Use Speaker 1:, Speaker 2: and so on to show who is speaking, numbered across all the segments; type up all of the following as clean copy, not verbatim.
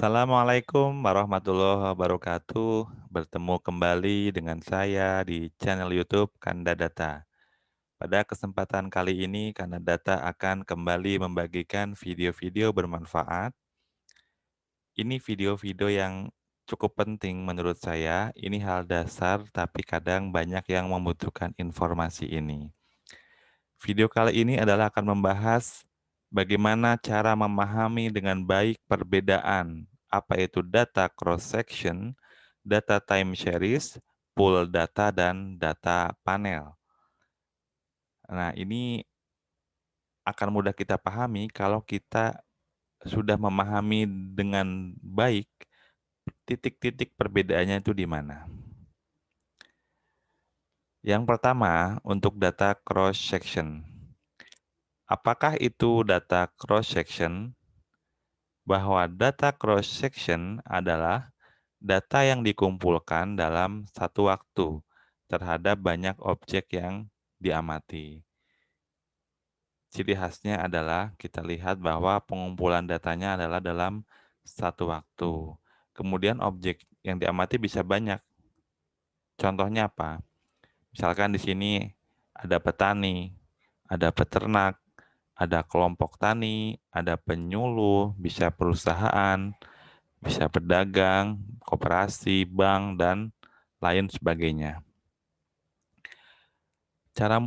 Speaker 1: Assalamualaikum warahmatullahi wabarakatuh. Bertemu kembali dengan saya di channel YouTube Kanda Data. Pada kesempatan kali ini, Kanda Data akan kembali membagikan video-video bermanfaat. Ini video-video yang cukup penting menurut saya. Ini hal dasar, tapi kadang banyak yang membutuhkan informasi ini. Video kali ini adalah akan membahas bagaimana cara memahami dengan baik perbedaan apa itu data cross-section, data time series, pool data, dan data panel. Nah, ini akan mudah kita pahami kalau kita sudah memahami dengan baik titik-titik perbedaannya itu di mana. Yang pertama, untuk data cross-section. Apakah itu data cross-section? Bahwa data cross-section adalah data yang dikumpulkan dalam satu waktu terhadap banyak objek yang diamati. Ciri khasnya adalah kita lihat bahwa pengumpulan datanya adalah dalam satu waktu. Kemudian objek yang diamati bisa banyak. Contohnya apa? Misalkan di sini ada petani, ada peternak, ada kelompok tani, ada penyuluh, bisa perusahaan, bisa pedagang, koperasi, bank, dan lain sebagainya. Cara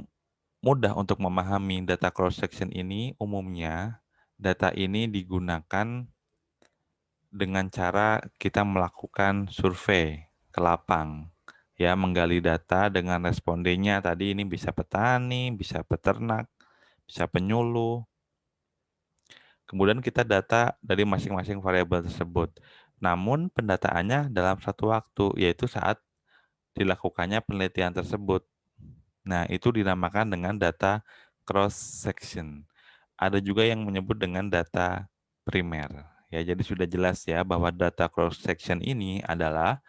Speaker 1: mudah untuk memahami data cross-section ini, umumnya data ini digunakan dengan cara kita melakukan survei ke lapang. Ya, menggali data dengan respondennya tadi ini bisa petani, bisa peternak, bisa penyuluh. Kemudian kita data dari masing-masing variabel tersebut. Namun pendataannya dalam satu waktu, yaitu saat dilakukannya penelitian tersebut. Nah, itu dinamakan dengan data cross-section. Ada juga yang menyebut dengan data primer. Ya, jadi sudah jelas ya bahwa data cross-section ini adalah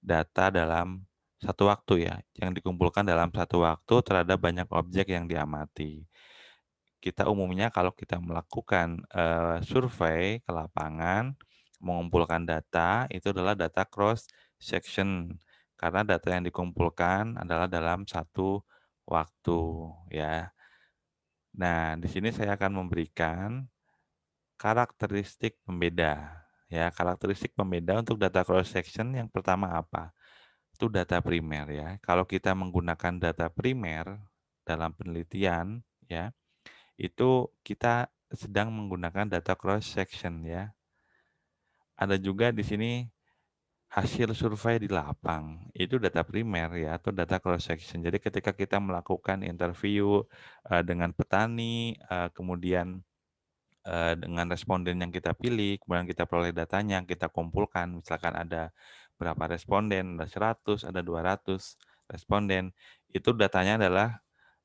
Speaker 1: data dalam satu waktu ya, yang dikumpulkan dalam satu waktu terhadap banyak objek yang diamati. Kita umumnya kalau kita melakukan survei ke lapangan, mengumpulkan data, itu adalah data cross-section. Karena data yang dikumpulkan adalah dalam satu waktu ya. Nah, di sini saya akan memberikan karakteristik pembeda. Ya, karakteristik pembeda untuk data cross section yang pertama apa? Itu data primer ya. Kalau kita menggunakan data primer dalam penelitian ya, itu kita sedang menggunakan data cross section ya. Ada juga di sini hasil survei di lapang, itu data primer ya, atau data cross section. Jadi ketika kita melakukan interview dengan petani, kemudian dengan responden yang kita pilih, kemudian kita peroleh datanya, kita kumpulkan, misalkan ada berapa responden, ada 100, ada 200 responden, itu datanya adalah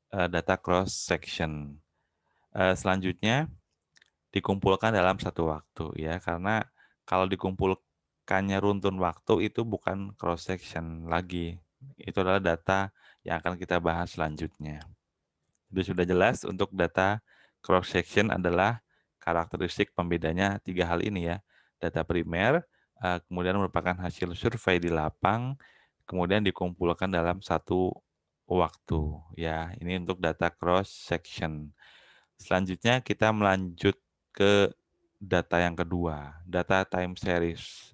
Speaker 1: data cross section. Selanjutnya dikumpulkan dalam satu waktu ya, karena kalau dikumpulkannya runtun waktu itu bukan cross section lagi. Itu adalah data yang akan kita bahas selanjutnya. Itu sudah jelas untuk data cross section adalah karakteristik pembedanya tiga hal ini ya. Data primer, kemudian merupakan hasil survei di lapang, kemudian dikumpulkan dalam satu waktu ya. Ini untuk data cross section. Selanjutnya kita melanjut ke data yang kedua, data time series.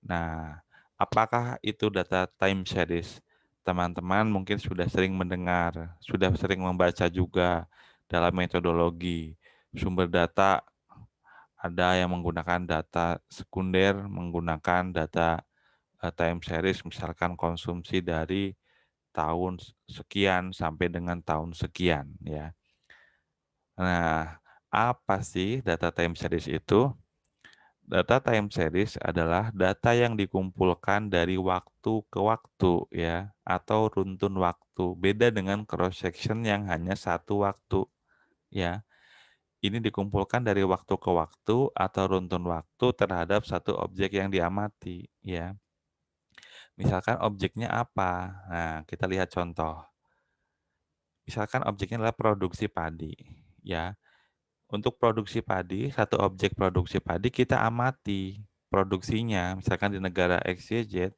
Speaker 1: Nah, apakah itu data time series? Teman-teman mungkin sudah sering mendengar, sudah sering membaca juga dalam metodologi. Sumber data ada yang menggunakan data sekunder, menggunakan data time series, misalkan konsumsi dari tahun sekian sampai dengan tahun sekian ya. Nah, apa sih data time series itu? Data time series adalah data yang dikumpulkan dari waktu ke waktu ya, atau runtun waktu. Beda dengan cross section yang hanya satu waktu ya. Ini dikumpulkan dari waktu ke waktu atau runtun waktu terhadap satu objek yang diamati ya. Misalkan objeknya apa? Nah, kita lihat contoh. Misalkan objeknya adalah produksi padi ya. Untuk produksi padi, satu objek produksi padi kita amati produksinya, misalkan di negara XYZ,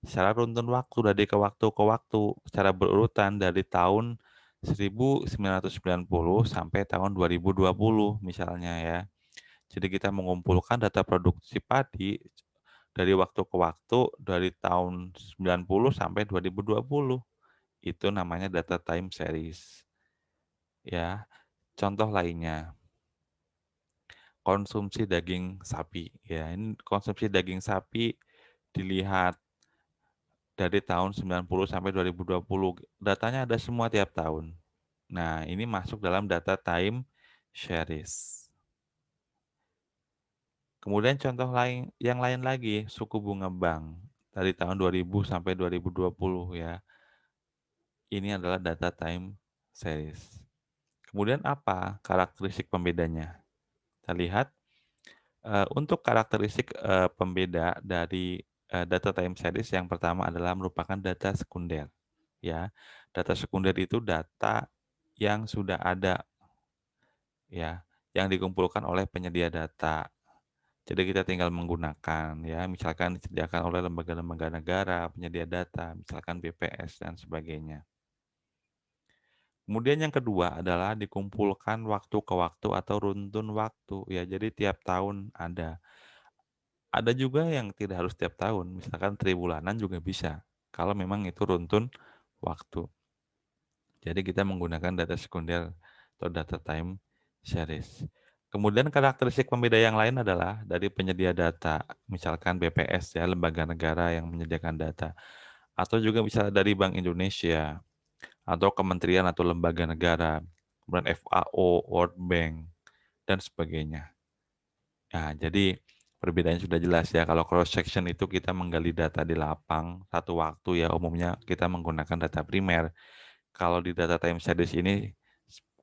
Speaker 1: secara runtun waktu dari ke waktu secara berurutan dari tahun 1990 sampai tahun 2020 misalnya ya. Jadi kita mengumpulkan data produksi padi dari waktu ke waktu dari tahun 90 sampai 2020. Itu namanya data time series. Ya, contoh lainnya konsumsi daging sapi ya. Ini konsumsi daging sapi dilihat dari tahun 90 sampai 2020. Datanya ada semua tiap tahun. Nah, ini masuk dalam data time series. Kemudian contoh lain yang lain lagi, suku bunga bank dari tahun 2000 sampai 2020 ya. Ini adalah data time series. Kemudian apa karakteristik pembedanya? Kita lihat untuk karakteristik pembeda dari data time series yang pertama adalah merupakan data sekunder. Ya, data sekunder itu data yang sudah ada, ya, yang dikumpulkan oleh penyedia data. Jadi kita tinggal menggunakan, ya, misalkan disediakan oleh lembaga-lembaga negara, penyedia data, misalkan BPS dan sebagainya. Kemudian yang kedua adalah dikumpulkan waktu ke waktu atau runtun waktu, ya. Jadi tiap tahun ada. Ada juga yang tidak harus tiap tahun, misalkan tribulanan juga bisa, kalau memang itu runtun waktu. Jadi kita menggunakan data sekunder atau data time series. Kemudian karakteristik pembeda yang lain adalah dari penyedia data, misalkan BPS ya, lembaga negara yang menyediakan data, atau juga bisa dari Bank Indonesia, atau kementerian atau lembaga negara, kemudian FAO, World Bank, dan sebagainya. Nah, jadi perbedaannya sudah jelas ya. Kalau cross section itu kita menggali data di lapang satu waktu ya, umumnya kita menggunakan data primer. Kalau di data time series ini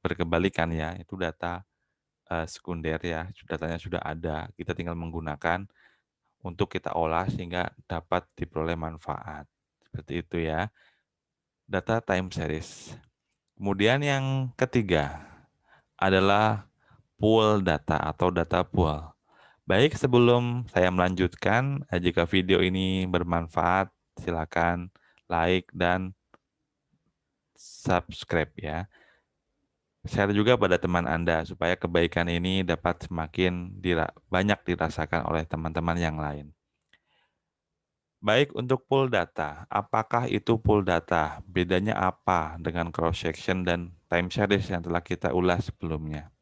Speaker 1: berkebalikan ya, itu data sekunder ya, datanya sudah ada. Kita tinggal menggunakan untuk kita olah sehingga dapat diperoleh manfaat. Seperti itu ya, data time series. Kemudian yang ketiga adalah pool data atau data pool. Baik, sebelum saya melanjutkan, jika video ini bermanfaat, silakan like dan subscribe ya. Share juga pada teman Anda supaya kebaikan ini dapat semakin banyak dirasakan oleh teman-teman yang lain. Baik, untuk pool data, apakah itu pool data? Bedanya apa dengan cross section dan time series yang telah kita ulas sebelumnya?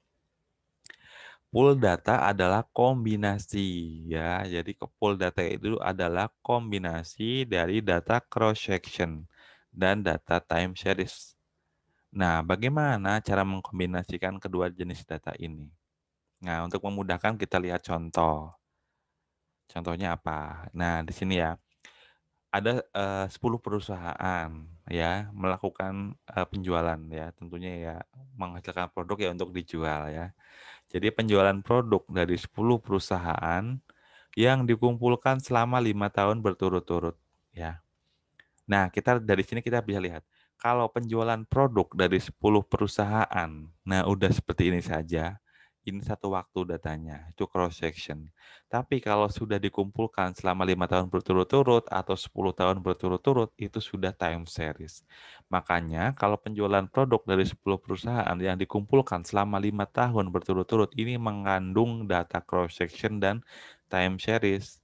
Speaker 1: Pool data adalah kombinasi ya. Jadi pool data itu adalah kombinasi dari data cross section dan data time series. Nah, bagaimana cara mengkombinasikan kedua jenis data ini? Nah, untuk memudahkan kita lihat contoh. Contohnya apa? Nah, di sini ya. Ada 10 perusahaan ya melakukan penjualan ya. Tentunya ya menghasilkan produk ya untuk dijual ya. Jadi penjualan produk dari 10 perusahaan yang dikumpulkan selama 5 tahun berturut-turut ya. Nah, kita dari sini kita bisa lihat kalau penjualan produk dari 10 perusahaan, nah udah seperti ini saja. Ini satu waktu datanya, itu cross section. Tapi kalau sudah dikumpulkan selama 5 tahun berturut-turut atau 10 tahun berturut-turut, itu sudah time series. Makanya kalau penjualan produk dari 10 perusahaan yang dikumpulkan selama 5 tahun berturut-turut, ini mengandung data cross section dan time series.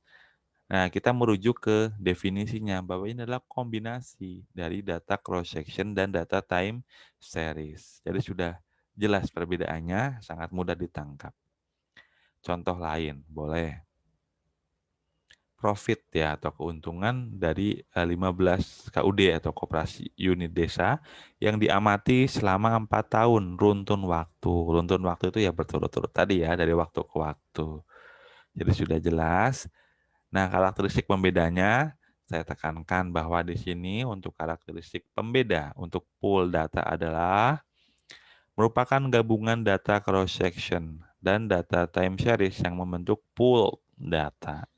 Speaker 1: Nah, kita merujuk ke definisinya bahwa ini adalah kombinasi dari data cross section dan data time series. Jadi sudah jelas perbedaannya, sangat mudah ditangkap. Contoh lain, boleh. Profit ya atau keuntungan dari 15 KUD atau koperasi unit desa yang diamati selama 4 tahun runtun waktu. Runtun waktu itu ya berturut-turut tadi ya dari waktu ke waktu. Jadi sudah jelas. Nah, karakteristik pembedanya saya tekankan bahwa di sini untuk karakteristik pembeda untuk pool data adalah merupakan gabungan data cross section dan data time series yang membentuk pool data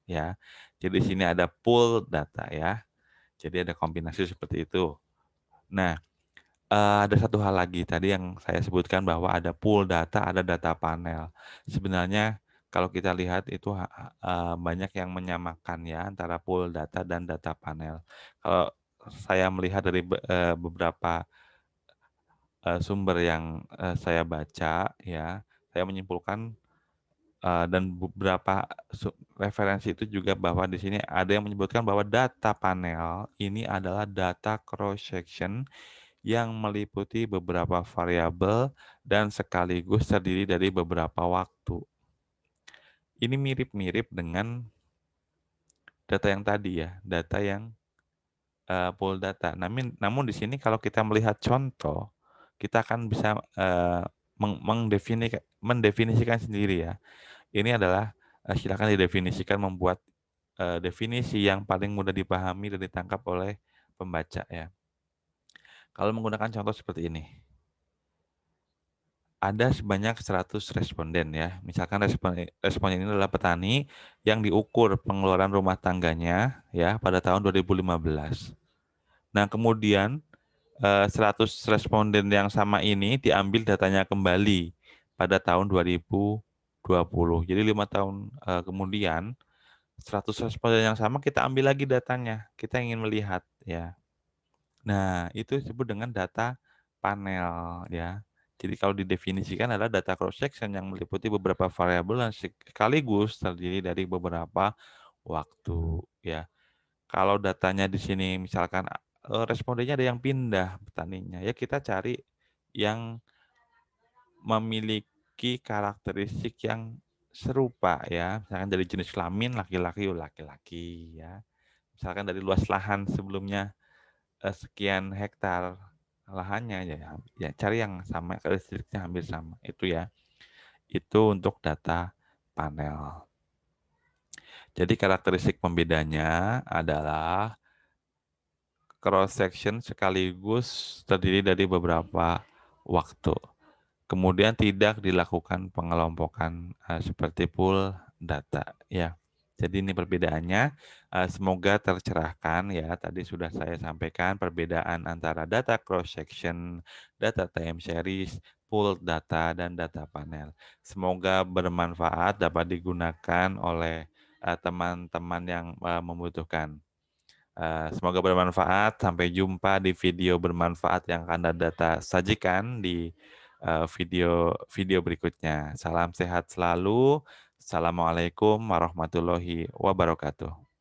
Speaker 1: ya. Jadi di sini ada pool data ya. Jadi ada kombinasi seperti itu. Nah, ada satu hal lagi tadi yang saya sebutkan bahwa ada pool data, ada data panel. Sebenarnya kalau kita lihat itu banyak yang menyamakan ya antara pool data dan data panel. Kalau saya melihat dari beberapa sumber yang saya baca ya, saya menyimpulkan dan beberapa referensi itu juga bahwa di sini ada yang menyebutkan bahwa data panel ini adalah data cross section yang meliputi beberapa variabel dan sekaligus terdiri dari beberapa waktu. Ini mirip-mirip dengan data yang tadi ya, data yang pool data. Namun di sini kalau kita melihat contoh, kita akan bisa mendefinisikan sendiri ya. Ini adalah silakan didefinisikan membuat definisi yang paling mudah dipahami dan ditangkap oleh pembaca ya. Kalau menggunakan contoh seperti ini. Ada sebanyak 100 responden ya. Misalkan responden ini adalah petani yang diukur pengeluaran rumah tangganya ya pada tahun 2015. Nah, kemudian 100 responden yang sama ini diambil datanya kembali pada tahun 2020. Jadi 5 tahun kemudian 100 responden yang sama kita ambil lagi datanya. Kita ingin melihat ya. Nah, itu disebut dengan data panel ya. Jadi kalau didefinisikan adalah data cross section yang meliputi beberapa variabel dan sekaligus terdiri dari beberapa waktu ya. Kalau datanya di sini misalkan respondennya ada yang pindah petaninya, ya kita cari yang memiliki karakteristik yang serupa ya. Misalkan dari jenis kelamin laki-laki laki-laki ya. Misalkan dari luas lahan sebelumnya sekian hektar lahannya ya cari yang sama karakteristiknya hampir sama itu ya. Itu untuk data panel. Jadi karakteristik pembedanya adalah cross section sekaligus terdiri dari beberapa waktu. Kemudian tidak dilakukan pengelompokan seperti pool data ya. Jadi ini perbedaannya. Semoga tercerahkan ya. Tadi sudah saya sampaikan perbedaan antara data cross section, data time series, pool data dan data panel. Semoga bermanfaat, dapat digunakan oleh teman-teman yang membutuhkan. Semoga bermanfaat. Sampai jumpa di video bermanfaat yang akan data sajikan di video berikutnya. Salam sehat selalu. Assalamualaikum warahmatullahi wabarakatuh.